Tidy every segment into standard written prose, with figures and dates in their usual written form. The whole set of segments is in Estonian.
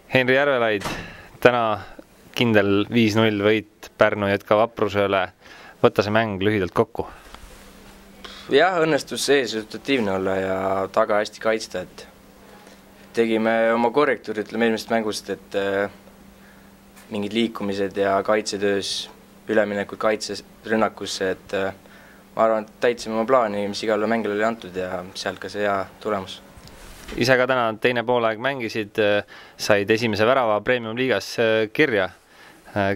Henri Järvelaid, täna kindel 5-0 võit Pärnu JK Vapruse üle. Võtta see mäng lühidalt kokku. Jah, õnnestus resultatiivne olla ja taga hästi kaitsta, et tegime oma korrektuuri, ütleme eelmisest mängust, et mingid liikumised ja kaitsetöös, üleminekud kaitses rünnakusse, et ma arvan, et täitsime oma plaani, mis igale mängile oli antud ja sealt ka see hea tulemus. Ise ka täna teine poolaeg mängisid, said esimese värava Premium liigas kirja.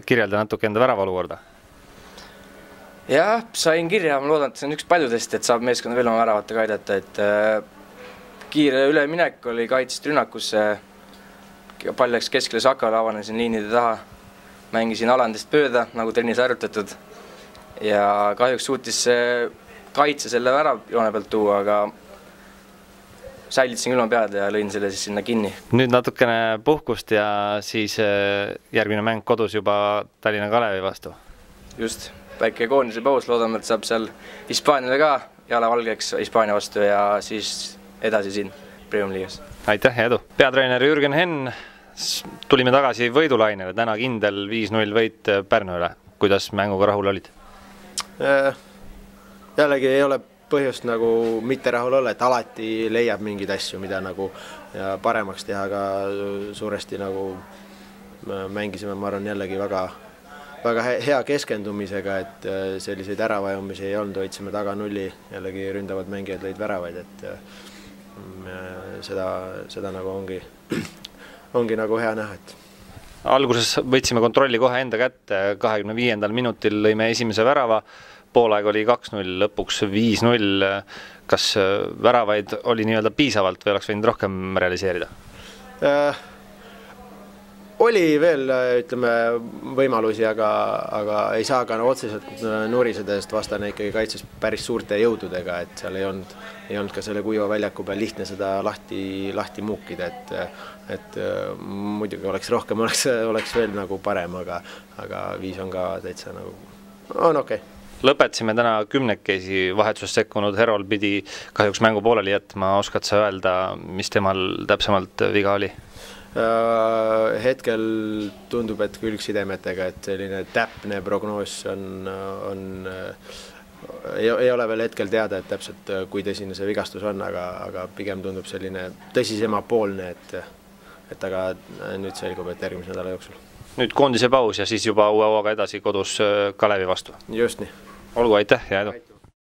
Kirjelda natuke enda värava olukorda. Jah, sain kirja, ma loodan, et see on üks paljudest, et saab meeskonna veel oma väravatega aidata, et kiire üleminek oli kaitsest rünnakusse, pall läks keskele Sakale, avanesin liinide taha, mängisin alandest pööda, nagu trennis harjutatud ja kahjuks suutis kaitse selle väravjoone pealt tuua, aga säilitasin külma pead ja lõin selle siis sinna kinni. Nüüd natukene puhkust ja siis järgmine mäng kodus juba Tallinna Kalevi vastu. Just, väike koondise paus, loodame, et saab seal Hispaaniale ka jala valgeks Hispaania vastu ja siis edasi siin Premium liigas. Aitäh ja edu! Peatreener Jürgen Henn, tulime tagasi võidulainele, täna kindel 5-0 võit Pärnu üle. Kuidas mänguga rahul olid? Jällegi ei ole põhjust nagu mitte rahul olla, et alati leiab mingeid asju, mida nagu paremaks teha, aga suuresti nagu mängisime, ma arvan, jällegi väga hea keskendumisega, et selliseid äravajumisi ei olnud, hoidsime taga 0, jällegi ründavad mängijad lõid väravaid, et seda nagu ongi nagu hea näha, et alguses võtsime kontrolli kohe enda kätte, 25. minutil lõime esimese värava, poolaeg oli 2-0, lõpuks 5-0. Kas väravaid oli nii-öelda piisavalt või oleks võinud rohkem realiseerida? Oli veel, ütleme, võimalusi, aga ei saa ka otseselt nuriseda, sest vastane ikkagi kaitses päris suurte jõududega, et seal ei olnud ka selle kuiva väljaku peal lihtne seda lahti muukida, et muidugi oleks rohkem, oleks veel nagu parem, aga 5 on ka täitsa nagu, on okei. Lõpetasime täna 10-kesi vahetusest sekkunud Herol pidi kahjuks mängu pooleli jätma. Oskad sa öelda, mis temal täpsemalt viga oli? Hetkel tundub, et külgsidemetega, et selline täpne prognoos ei ole veel hetkel teada, et täpselt kui tõsine see vigastus on, aga pigem tundub selline tõsisema poolne, et aga nüüd selgub, et järgmise nädala jooksul. Nüüd koondise paus ja siis juba uue hooga edasi kodus Kalevi vastu. Just nii. Olgu, aitäh ja edu!